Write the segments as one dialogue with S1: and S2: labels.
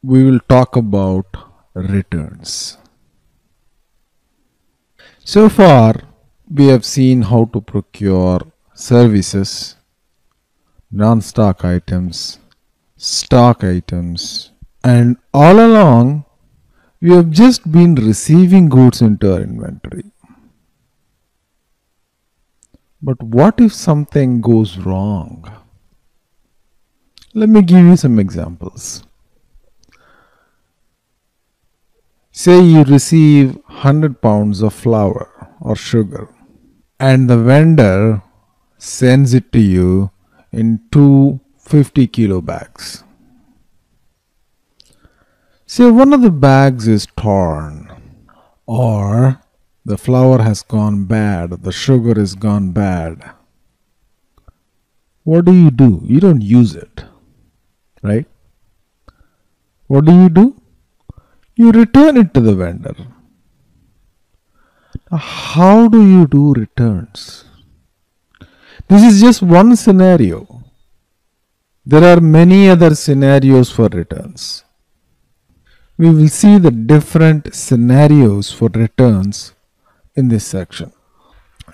S1: we will talk about returns. So far, we have seen how to procure services, non-stock items, stock items, and all along we have just been receiving goods into our inventory. But what if something goes wrong? Let me give you some examples. Say you receive 100 pounds of flour or sugar, and the vendor sends it to you in two 50 kilo bags. Say one of the bags is torn, or the flour has gone bad, the sugar has gone bad. What do? You don't use it, right? What do? You return it to the vendor. How do you do returns? This is just one scenario. There are many other scenarios for returns. We will see the different scenarios for returns in this section.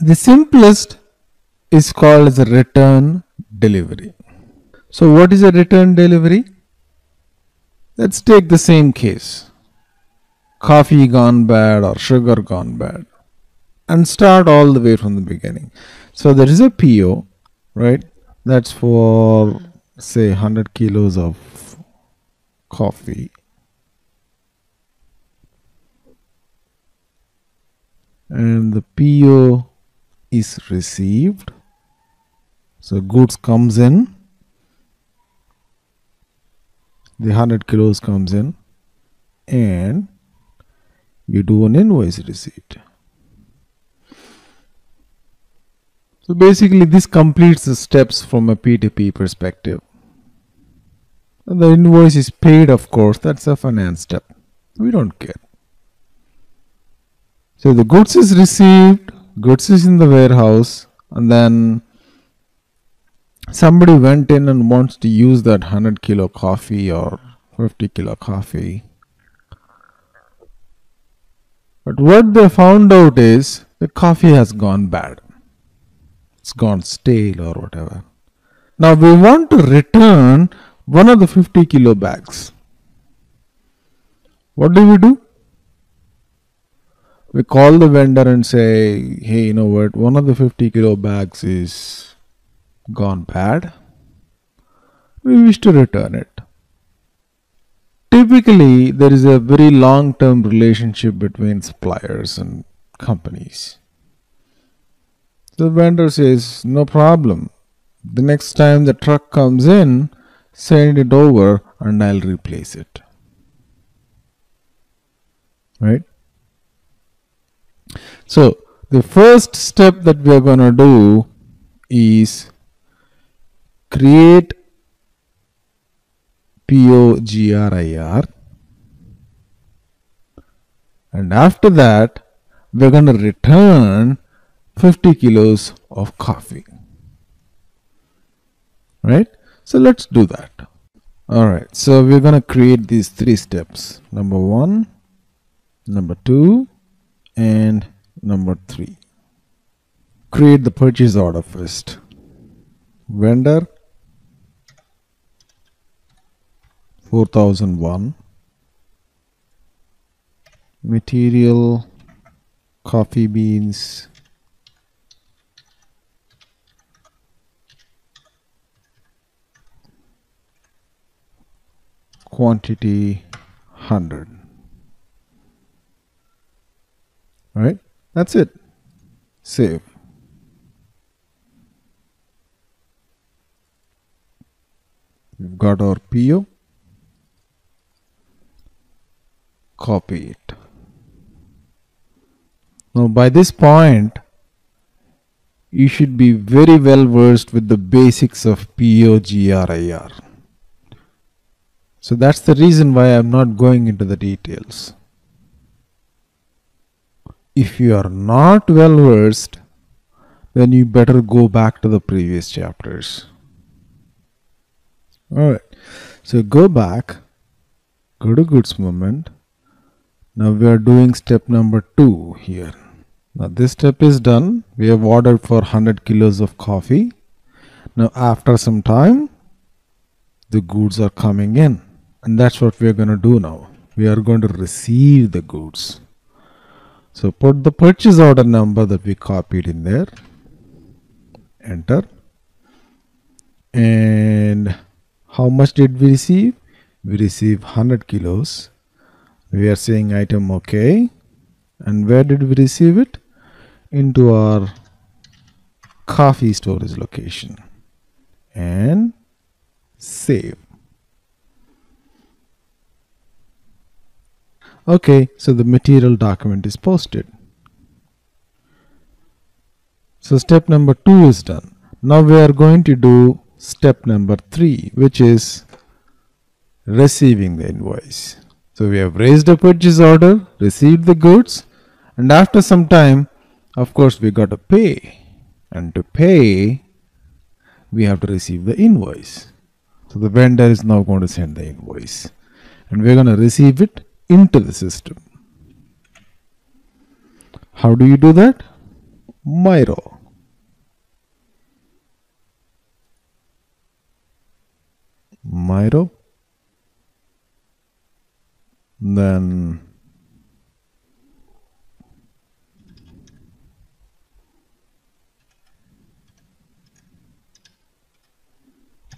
S1: The simplest is called as a return delivery. So what is a return delivery? Let's take the same case. Coffee gone bad or sugar gone bad, and start all the way from the beginning. So there is a PO, right? That's for say 100 kilos of coffee. And the PO is received. So goods comes in. The 100 kilos comes in, and you do an invoice receipt. So basically this completes the steps from a P2P perspective. And the invoice is paid, of course, that's a finance step. We don't care. So the goods is received, goods is in the warehouse, and then somebody went in and wants to use that 100 kilo coffee or 50 kilo coffee. But what they found out is the coffee has gone bad. It's gone stale or whatever. Now we want to return one of the 50 kilo bags. What do? We call the vendor and say, hey, you know what, one of the 50 kilo bags is gone bad. We wish to return it. Typically, there is a very long-term relationship between suppliers and companies. The vendor says, no problem. The next time the truck comes in, send it over and I'll replace it. Right? So, the first step that we are going to do is create POGRIR, and after that we're going to return 50 kilos of coffee. Right? So let's do that. Alright, so we're going to create these three steps. Number 1, number 2, and number 3. Create the purchase order first. Vendor 4001, material coffee beans, quantity 100. Right? That's it. Save. We've got our PO. Copy it. Now by this point, you should be very well versed with the basics of POGRIR. So that's the reason why I'm not going into the details. If you are not well versed, then you better go back to the previous chapters. Alright, so go back Go to goods movement. Now we are doing step number 2 here. Now this step is done. We have ordered for 100 kilos of coffee. Now after some time, the goods are coming in. And that's what we are going to do now. We are going to receive the goods. So put the purchase order number that we copied in there. Enter. And how much did we receive? We received 100 kilos. We are saying item OK. And where did we receive it? Into our coffee storage location. And save. Okay, so the material document is posted. So step number 2 is done. Now we are going to do step number 3, which is receiving the invoice. So we have raised a purchase order, received the goods, and after some time, of course, we got to pay. And to pay, we have to receive the invoice. So the vendor is now going to send the invoice. And we're going to receive it into the system. How do you do that? Miro. Miro. Then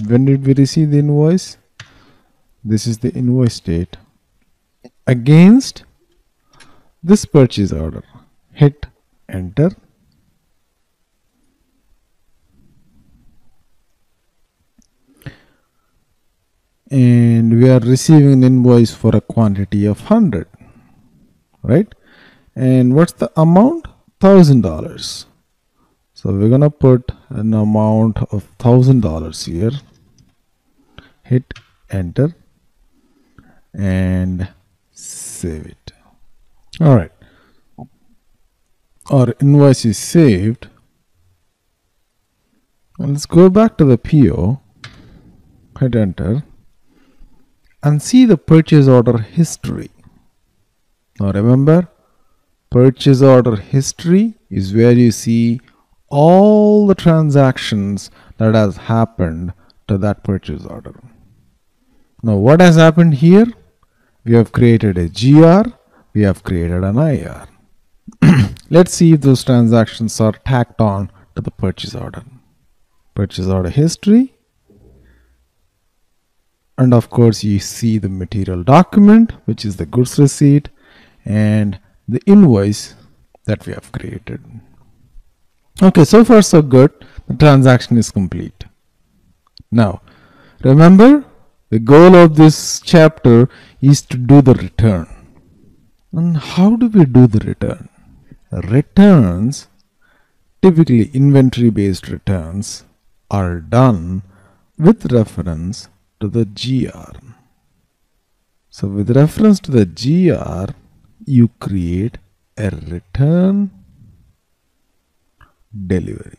S1: when did we receive the invoice? This is the invoice date against this purchase order. Hit enter. And we are receiving an invoice for a quantity of 100, right? And what's the amount? $1,000. So we're gonna put an amount of $1,000 here. Hit enter and save it. All right. Our invoice is saved. And let's go back to the PO. Hit enter. And see the purchase order history. Now remember, purchase order history is where you see all the transactions that has happened to that purchase order. Now what has happened here? We have created a GR, we have created an IR. Let's see if those transactions are tacked on to the purchase order. Purchase order history. And of course you see the material document, which is the goods receipt, and the invoice that we have created. Okay, so far so good. The transaction is complete. Now remember, the goal of this chapter is to do the return. And how do we do the return? Returns, typically inventory based returns, are done with reference to the GR. So with reference to the GR, you create a return delivery.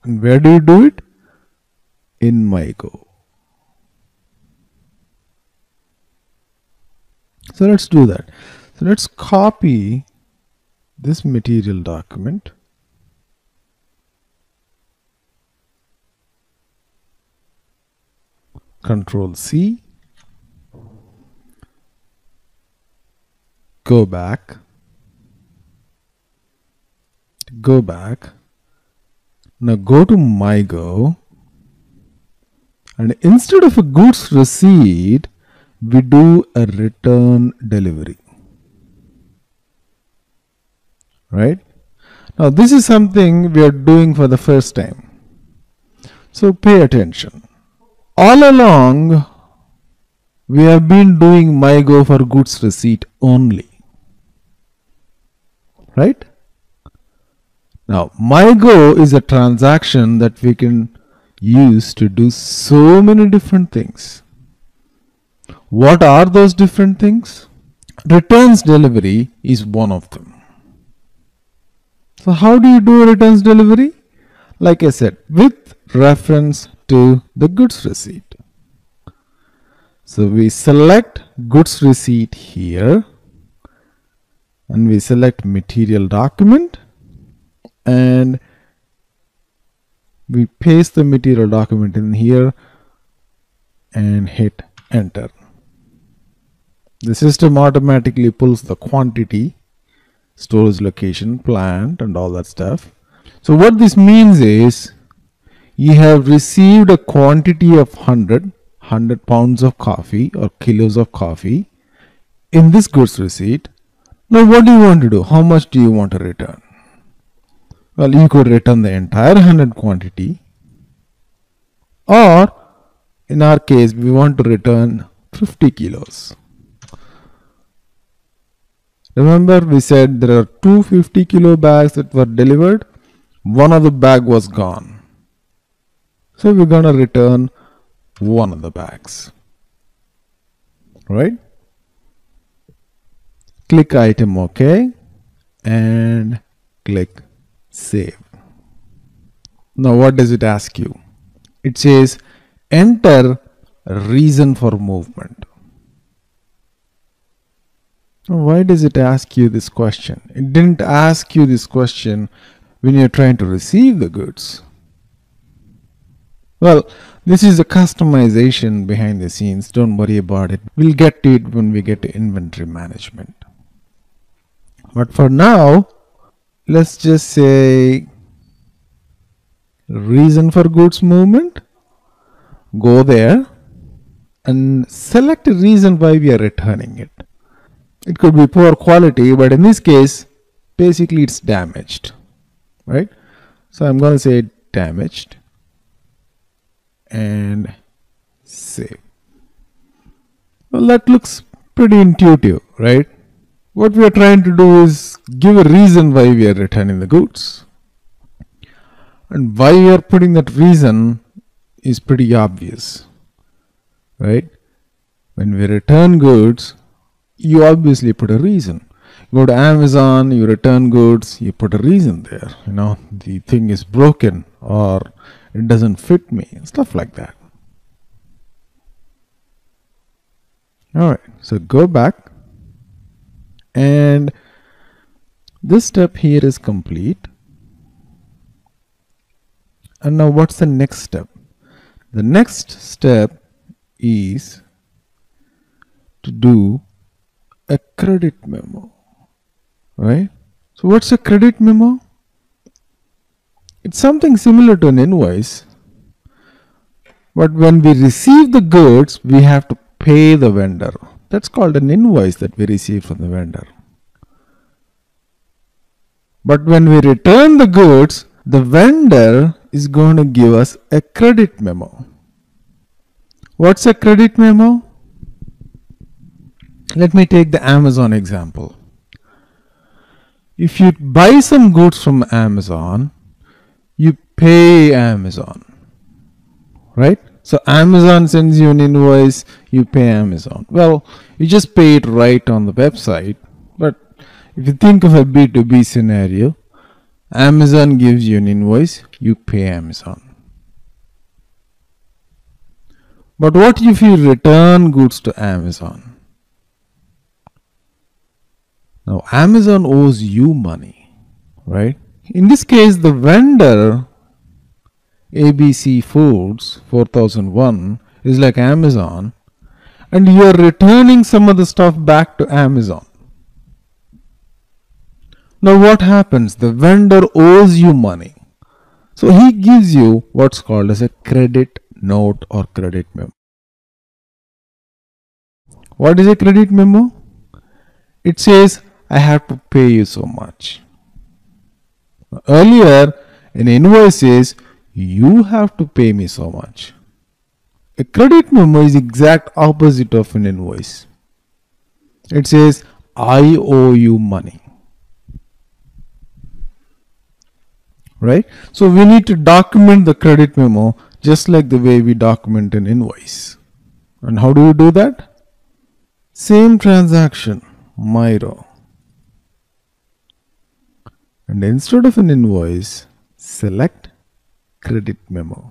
S1: And where do you do it? In MyGo. So let's do that. So let's copy this material document. Control C. Go back. Now go to MyGo, and instead of a goods receipt, we do a return delivery. Right? Now this is something we are doing for the first time. So pay attention. All along, we have been doing MyGo for goods receipt only. Right? Now, MyGo is a transaction that we can use to do so many different things. What are those different things? Returns delivery is one of them. So how do you do a returns delivery? Like I said, with reference to the goods receipt. So we select goods receipt here and we select material document and we paste the material document in here and hit enter. The system automatically pulls the quantity, storage location, plant and all that stuff. So what this means is you have received a quantity of 100 pounds of coffee or kilos of coffee in this goods receipt. Now what do you want to do? How much do you want to return? Well, you could return the entire 100 quantity, or in our case we want to return 50 kilos. Remember we said there are 250 kilo bags that were delivered. One of the bag was gone. So we're going to return one of the bags. Right? Click item OK and click save. Now what does it ask you? It says enter reason for movement. Now why does it ask you this question? It didn't ask you this question when you're trying to receive the goods. Well, this is a customization behind the scenes. Don't worry about it. We'll get to it when we get to inventory management. But for now, let's just say reason for goods movement. Go there and select a reason why we are returning it. It could be poor quality, but in this case, basically it's damaged, right? So I'm going to say damaged and save. Well, that looks pretty intuitive, right? What we are trying to do is give a reason why we are returning the goods. And why we are putting that reason is pretty obvious, right? When we return goods, you obviously put a reason. Go to Amazon, you return goods, you put a reason there. You know, the thing is broken or it doesn't fit me, stuff like that. Alright, so go back and this step here is complete. And now what's the next step? The next step is to do a credit memo, right? So what's a credit memo? It's something similar to an invoice, but when we receive the goods, we have to pay the vendor. That's called an invoice that we receive from the vendor. But when we return the goods, the vendor is going to give us a credit memo. What's a credit memo? Let me take the Amazon example. If you buy some goods from Amazon, you pay Amazon, right? So Amazon sends you an invoice, you pay Amazon. Well, you just pay it right on the website. But if you think of a B2B scenario, Amazon gives you an invoice, you pay Amazon. But what if you return goods to Amazon? Now Amazon owes you money, right? In this case, the vendor ABC Foods 4001 is like Amazon, and you are returning some of the stuff back to Amazon. Now what happens? The vendor owes you money. So he gives you what's called as a credit note or credit memo. What is a credit memo? It says, I have to pay you so much. Earlier, an invoice says, you have to pay me so much. A credit memo is the exact opposite of an invoice. It says, I owe you money. Right? So we need to document the credit memo just like the way we document an invoice. And how do you do that? Same transaction, Myro. And instead of an invoice, select credit memo.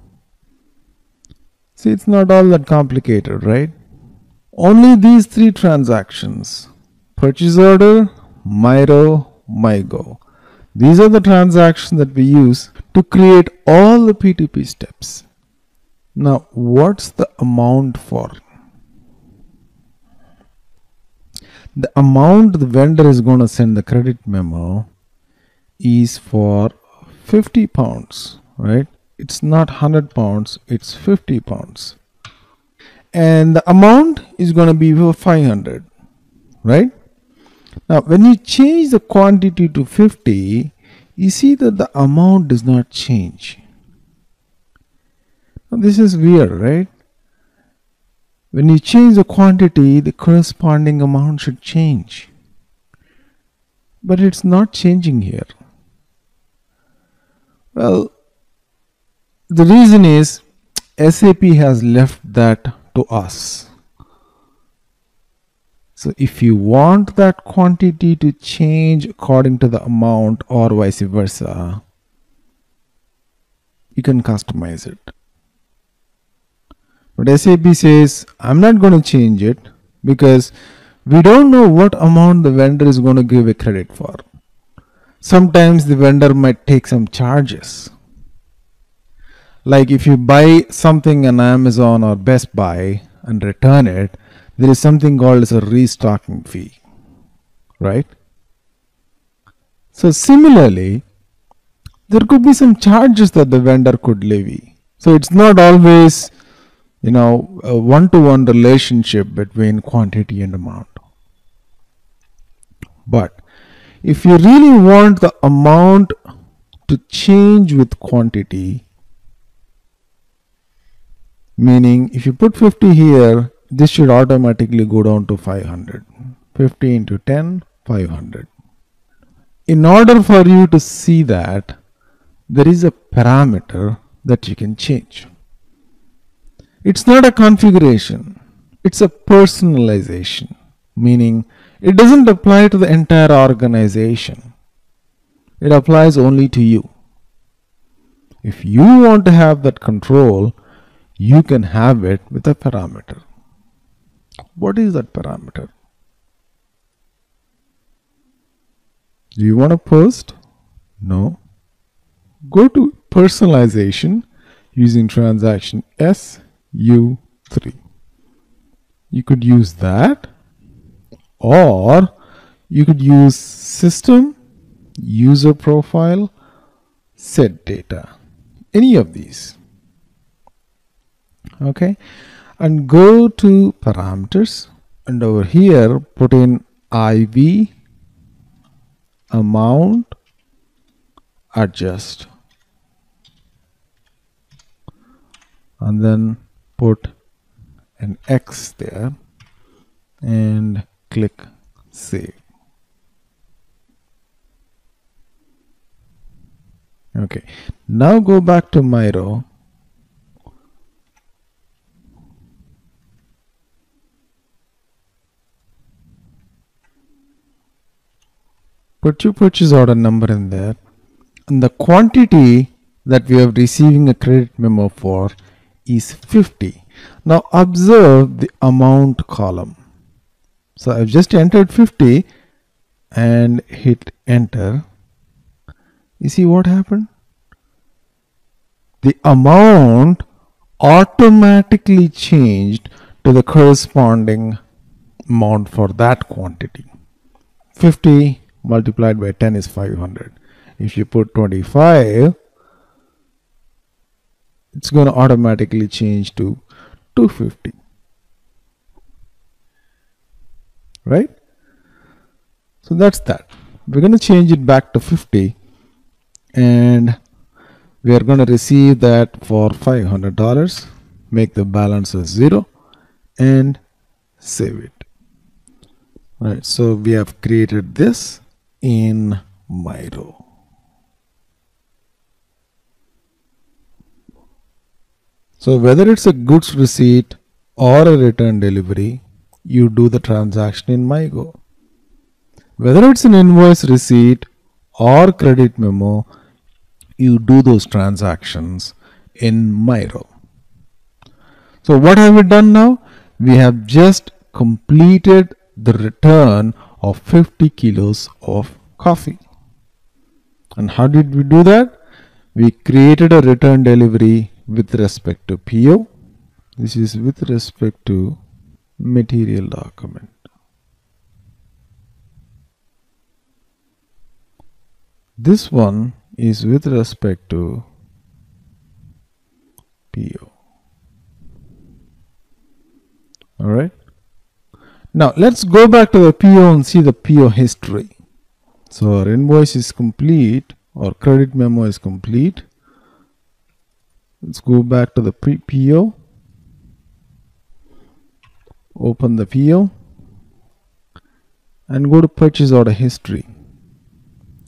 S1: See, it's not all that complicated, right? Only these three transactions: purchase order, Miro, MyGo. These are the transactions that we use to create all the P2P steps. Now, what's the amount for? The amount the vendor is going to send the credit memo is for 50 pounds, right? It's not 100 pounds, it's 50 pounds. And the amount is going to be for 500, right? Now, when you change the quantity to 50, you see that the amount does not change. Now, this is weird, right? When you change the quantity, the corresponding amount should change. But it's not changing here. Well, the reason is SAP has left that to us. So if you want that quantity to change according to the amount or vice versa, you can customize it. But SAP says, I'm not going to change it because we don't know what amount the vendor is going to give a credit for. Sometimes the vendor might take some charges. Like if you buy something on Amazon or Best Buy and return it, there is something called as a restocking fee, right? So similarly, there could be some charges that the vendor could levy. So it's not always, a one-to-one relationship between quantity and amount. But if you really want the amount to change with quantity, meaning if you put 50 here, this should automatically go down to 500. 50 into 10, 500. In order for you to see that, there is a parameter that you can change. It's not a configuration, it's a personalization, meaning it doesn't apply to the entire organization. It applies only to you. If you want to have that control, you can have it with a parameter. What is that parameter? Do you want to post? No. Go to personalization using transaction SU3. You could use that, or you could use system, user profile, set data. Any of these. Okay, and go to parameters, and over here put in IV, amount, adjust, and then put an X there and click save. Okay, now go back to Miro. Put your purchase order number in there, and the quantity that we are receiving a credit memo for is 50. Now observe the amount column. So I've just entered 50 and hit enter. You see what happened? The amount automatically changed to the corresponding amount for that quantity. 50 multiplied by 10 is 500. If you put 25, it's going to automatically change to 250. Right? So that's that. We're going to change it back to 50, and we are going to receive that for $500, make the balance as 0, and save it. All right, so we have created this in Miro. So whether it's a goods receipt or a return delivery, you do the transaction in MyGo. Whether it's an invoice receipt or credit memo, you do those transactions in Miro. So what have we done now? We have just completed the return of 50 kilos of coffee. And how did we do that? We created a return delivery with respect to PO. This is with respect to material document. This one is with respect to PO. Alright. Now let's go back to the PO and see the PO history. So our invoice is complete, or credit memo is complete. Let's go back to the PO. Open the PO and go to purchase order history.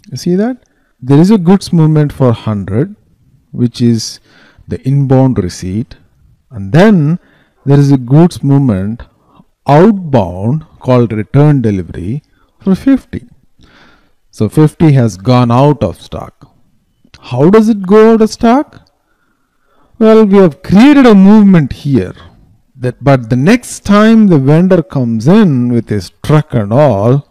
S1: You see that? There is a goods movement for 100, which is the inbound receipt, and then there is a goods movement outbound called return delivery for 50. So 50 has gone out of stock. How does it go out of stock? Well, we have created a movement here. But the next time the vendor comes in with his truck and all,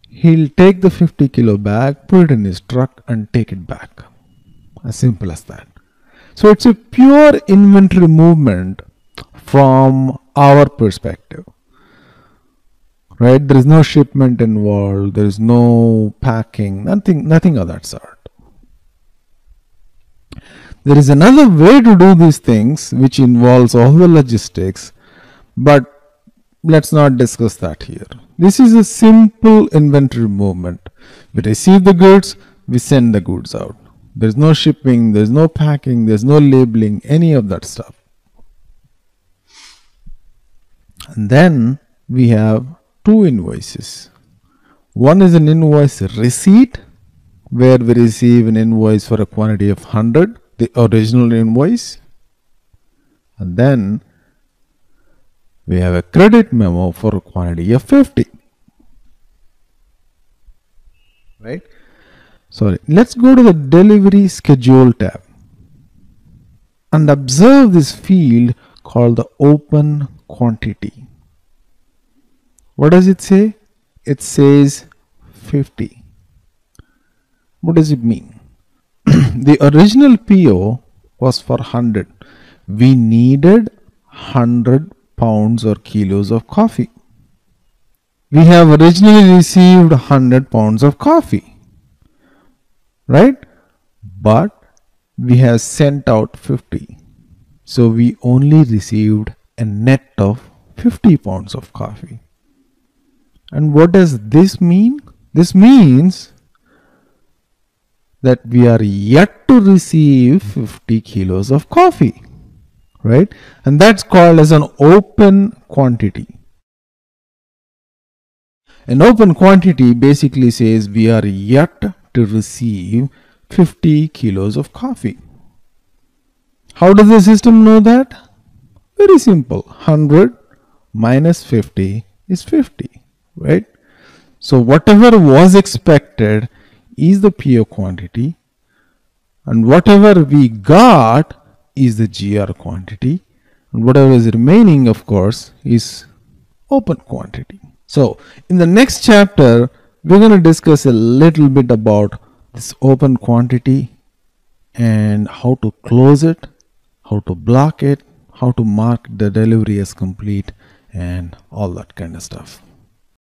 S1: he'll take the 50 kilo bag, put it in his truck and take it back. As simple as that. So it's a pure inventory movement from our perspective. Right? There is no shipment involved, there is no packing, nothing of that sort. There is another way to do these things which involves all the logistics, but let's not discuss that here. This is a simple inventory movement. We receive the goods, we send the goods out. There is no shipping, there is no packing, there is no labeling, any of that stuff. And then we have two invoices. One is an invoice receipt, where we receive an invoice for a quantity of 100, the original invoice. And then we have a credit memo for a quantity of 50. Right? Sorry. Let's go to the delivery schedule tab and observe this field called the open quantity. What does it say? It says 50. What does it mean? The original PO was for 100. We needed 100 pounds or kilos of coffee. We have originally received 100 pounds of coffee, right? But we have sent out 50. So we only received a net of 50 pounds of coffee. And what does this mean? This means that we are yet to receive 50 kilos of coffee, right? And that's called as an open quantity. An open quantity basically says we are yet to receive 50 kilos of coffee. How does the system know that? Very simple. 100 minus 50 is 50, right? So whatever was expected is the PO quantity, and whatever we got is the GR quantity, and whatever is remaining, of course, is open quantity. So in the next chapter, we're going to discuss a little bit about this open quantity and how to close it, how to block it, how to mark the delivery as complete, and all that kind of stuff.